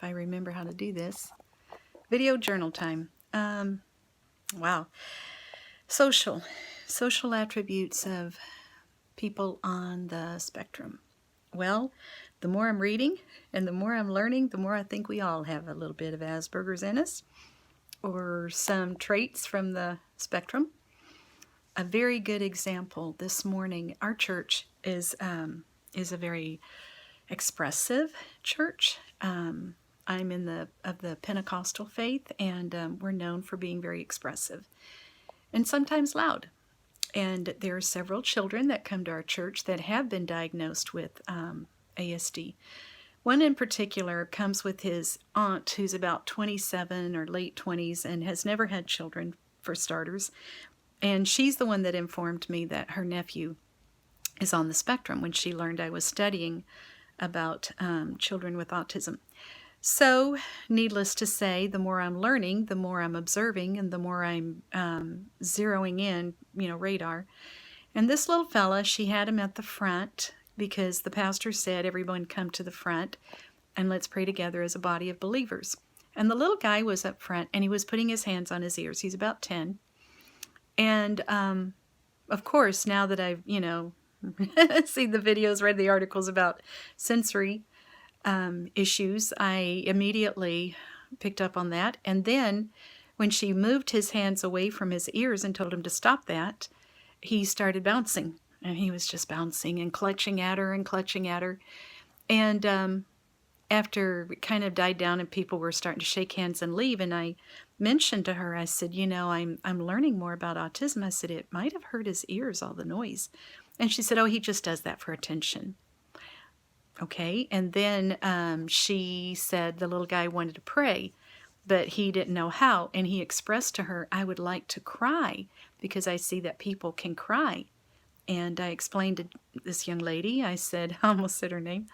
if I remember how to do this. Video journal time. Wow. Social attributes of people on the spectrum. Well, the more I'm reading and the more I'm learning, the more I think we all have a little bit of Asperger's in us, or some traits from the spectrum. A very good example this morning, our church is a very expressive church. I'm of the Pentecostal faith, and we're known for being very expressive and sometimes loud. And there are several children that come to our church that have been diagnosed with ASD. One in particular comes with his aunt, who's about 27 or late 20s and has never had children, for starters. And she's the one that informed me that her nephew is on the spectrum when she learned I was studying about children with autism. So, needless to say, the more I'm learning, the more I'm observing, and the more I'm zeroing in, radar. And this little fella, she had him at the front because the pastor said, everyone come to the front and let's pray together as a body of believers. And the little guy was up front, and he was putting his hands on his ears. He's about 10. And, of course, now that I've, seen the videos, read the articles about sensory issues, I immediately picked up on that. And then when she moved his hands away from his ears and told him to stop that, he started bouncing. And he was just bouncing and clutching at her and clutching at her. And after it kind of died down and people were starting to shake hands and leave, and I mentioned to her, I said, I'm learning more about autism. I said, it might have hurt his ears, all the noise. And she said, oh, he just does that for attention. Okay, and then she said the little guy wanted to pray, but he didn't know how, and he expressed to her, I would like to cry because I see that people can cry. And I explained to this young lady, I said, I almost said her name,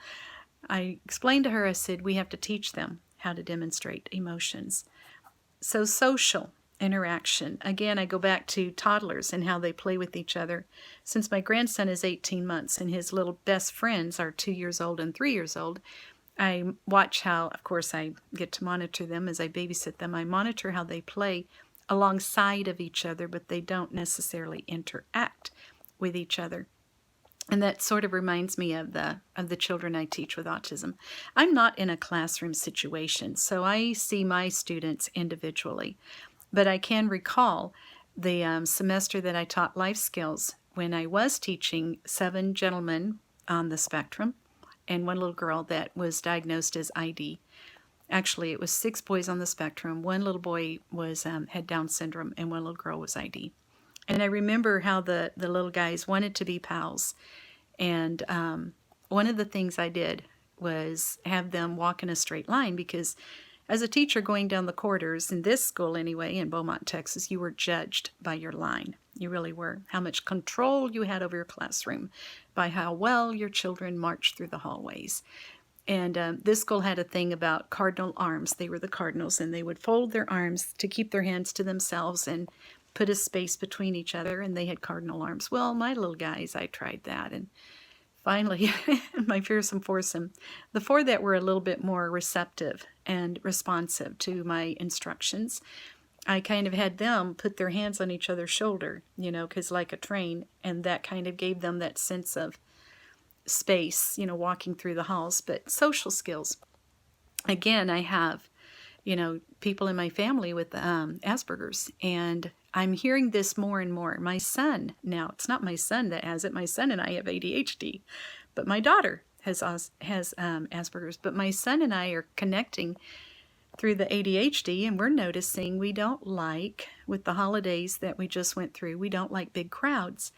I explained to her, I said, we have to teach them how to demonstrate emotions. So social interaction. Again, I go back to toddlers and how they play with each other. Since my grandson is 18 months and his little best friends are 2 years old and 3 years old, I watch how, of course, I get to monitor them as I babysit them. I monitor how they play alongside of each other, but they don't necessarily interact with each other. And that sort of reminds me of the children I teach with autism. I'm not in a classroom situation, so I see my students individually. But I can recall the semester that I taught life skills when I was teaching 7 gentlemen on the spectrum and 1 little girl that was diagnosed as ID. Actually, it was 6 boys on the spectrum. 1 little boy had Down syndrome, and 1 little girl was ID. And I remember how the little guys wanted to be pals. And one of the things I did was have them walk in a straight line, because as a teacher going down the corridors, in this school anyway, in Beaumont, Texas, you were judged by your line. You really were. How much control you had over your classroom, by how well your children marched through the hallways. And this school had a thing about cardinal arms. They were the cardinals, and they would fold their arms to keep their hands to themselves and put a space between each other, and they had cardinal arms. Well, my little guys, I tried that, and finally, my fearsome foursome, the 4 that were a little bit more receptive and responsive to my instructions, I kind of had them put their hands on each other's shoulder, because like a train, and that kind of gave them that sense of space, walking through the halls. But social skills, again, I have, people in my family with Asperger's, and I'm hearing this more and more. My son, now, it's not my son that has it. My son and I have ADHD, but my daughter has Asperger's. But my son and I are connecting through the ADHD, and we're noticing we don't like, with the holidays that we just went through, we don't like big crowds.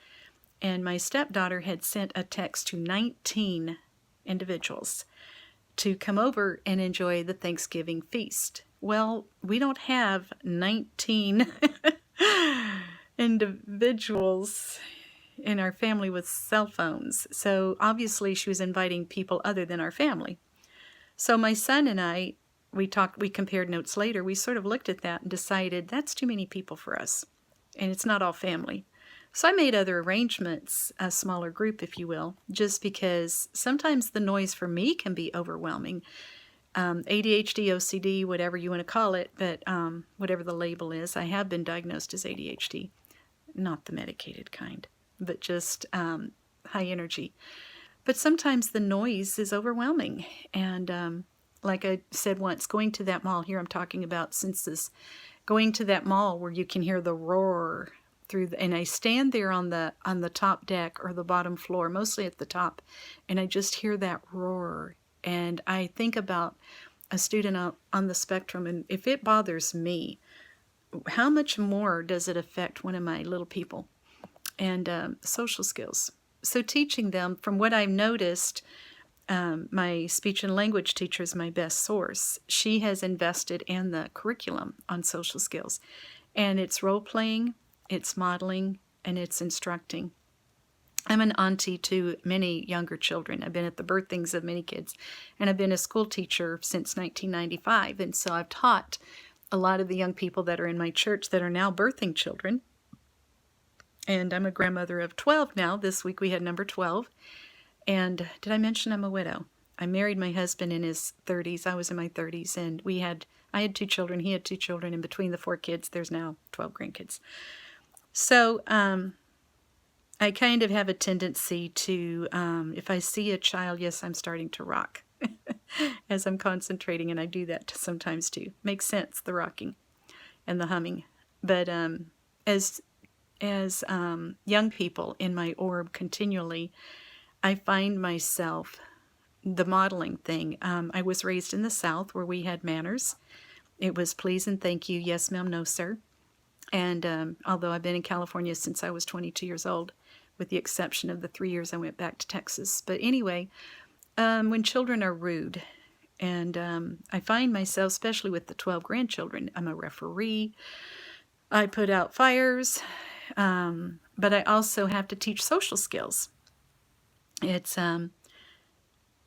And my stepdaughter had sent a text to 19 individuals to come over and enjoy the Thanksgiving feast. Well, we don't have 19 individuals in our family with cell phones. So obviously she was inviting people other than our family. So my son and I, we compared notes later. We sort of looked at that and decided that's too many people for us. And it's not all family. So I made other arrangements, a smaller group, if you will, just because sometimes the noise for me can be overwhelming. ADHD, OCD, whatever you want to call it, but whatever the label is, I have been diagnosed as ADHD. Not the medicated kind, but just high energy. But sometimes the noise is overwhelming. And like I said once, going to that mall, here I'm talking about senses, going to that mall where you can hear the roar through and I stand there on the top deck or the bottom floor, mostly at the top, and I just hear that roar. And I think about a student on the spectrum, and if it bothers me, how much more does it affect one of my little people? And social skills. So teaching them, from what I've noticed, my speech and language teacher is my best source. She has invested in the curriculum on social skills. And it's role-playing, it's modeling, and it's instructing. I'm an auntie to many younger children. I've been at the birthings of many kids, and I've been a school teacher since 1995. And so I've taught a lot of the young people that are in my church that are now birthing children. And I'm a grandmother of 12 now. This week we had number 12. And did I mention I'm a widow? I married my husband in his 30s. I was in my 30s, and I had 2 children. He had 2 children, and between the 4 kids, there's now 12 grandkids. So I kind of have a tendency to, if I see a child, yes, I'm starting to rock as I'm concentrating, and I do that sometimes too. Makes sense, the rocking and the humming. But as young people in my orb continually, I find myself, the modeling thing. I was raised in the South where we had manners. It was please and thank you, yes ma'am, no sir. And although I've been in California since I was 22 years old, with the exception of the 3 years I went back to Texas. But anyway, when children are rude, and I find myself, especially with the 12 grandchildren, I'm a referee. I put out fires, but I also have to teach social skills. It's,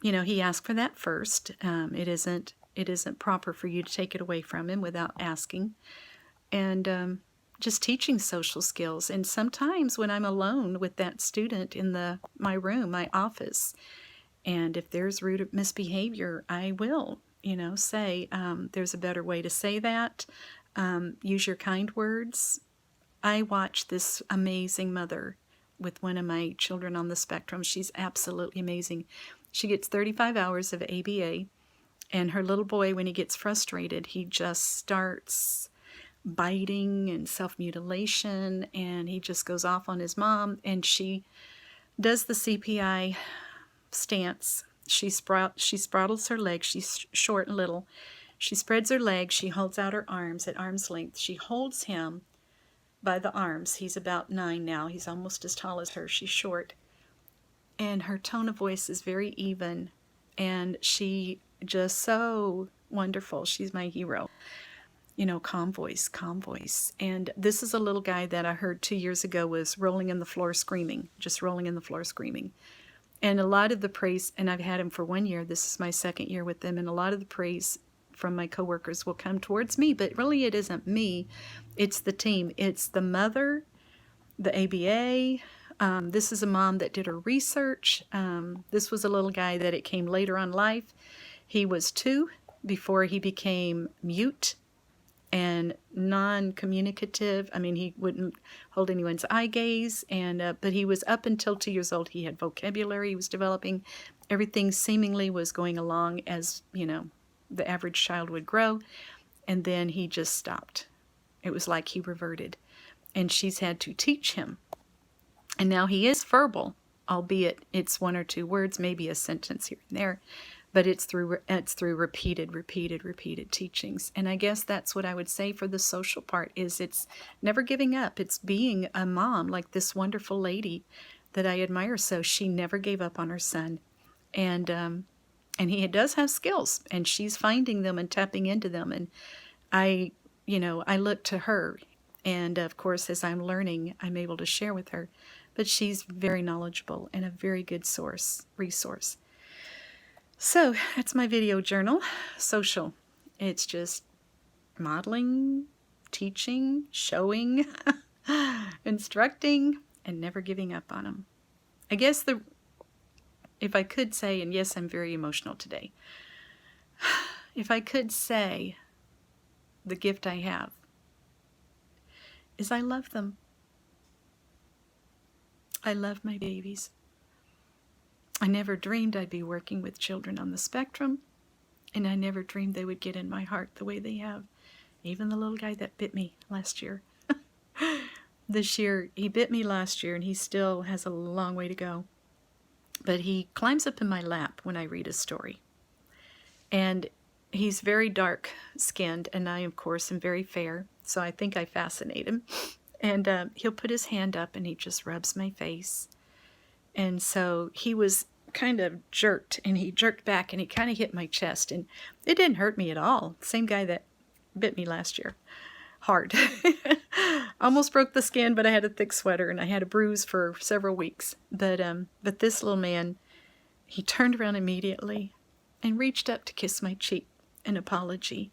he asked for that first. It isn't proper for you to take it away from him without asking. And just teaching social skills. And sometimes when I'm alone with that student in my room, my office, and if there's rude misbehavior, I will, say, there's a better way to say that. Use your kind words. I watch this amazing mother with one of my children on the spectrum. She's absolutely amazing. She gets 35 hours of ABA, and her little boy, when he gets frustrated, he just starts biting and self-mutilation, and he just goes off on his mom, and she does the CPI stance. She spraddles her legs. She's short and little. She spreads her legs. She holds out her arms at arm's length. She holds him by the arms. He's about 9 now. He's almost as tall as her. She's short. And her tone of voice is very even. And she just so wonderful. She's my hero. Calm voice, calm voice. And this is a little guy that I heard 2 years ago was rolling in the floor screaming, just rolling in the floor screaming. And a lot of the praise, and I've had him for 1 year, this is my 2nd year with them, and a lot of the praise from my coworkers will come towards me, but really it isn't me, it's the team. It's the mother, the ABA. This is a mom that did her research. This was a little guy that it came later on life. He was 2 before he became mute and non-communicative. I mean, he wouldn't hold anyone's eye gaze, but he was up until 2 years old. He had vocabulary he was developing. Everything seemingly was going along as, the average child would grow, and then he just stopped. It was like he reverted, and she's had to teach him. And now he is verbal, albeit it's 1 or 2 words, maybe a sentence here and there, but it's through repeated teachings. And I guess that's what I would say for the social part, is it's never giving up. It's being a mom, like this wonderful lady that I admire so. She never gave up on her son. And he does have skills, and she's finding them and tapping into them. And I look to her, and of course, as I'm learning, I'm able to share with her. But she's very knowledgeable and a very good resource. So that's my video journal. Social. It's just modeling, teaching, showing, instructing, and never giving up on them. I guess if I could say, and yes, I'm very emotional today. if I could say the gift I have, is I love them. I love my babies. I never dreamed I'd be working with children on the spectrum, and I never dreamed they would get in my heart the way they have. Even the little guy that bit me last year. This year, he bit me last year, and he still has a long way to go. But he climbs up in my lap when I read a story. And he's very dark-skinned, and I, of course, am very fair, so I think I fascinate him. And he'll put his hand up, and he just rubs my face. And so he was kind of jerked, and he jerked back, and he kind of hit my chest, and it didn't hurt me at all. Same guy that bit me last year. Hard. Almost broke the skin, but I had a thick sweater, and I had a bruise for several weeks. But this little man, he turned around immediately and reached up to kiss my cheek, an apology.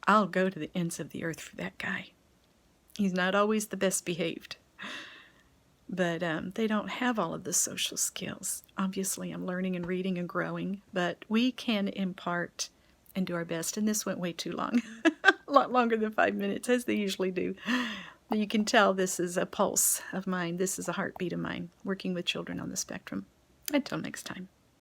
I'll go to the ends of the earth for that guy. He's not always the best behaved, but they don't have all of the social skills. Obviously, I'm learning and reading and growing, but we can impart and do our best. And this went way too long, a lot longer than 5 minutes, as they usually do. But you can tell this is a pulse of mine. This is a heartbeat of mine, working with children on the spectrum. Until next time.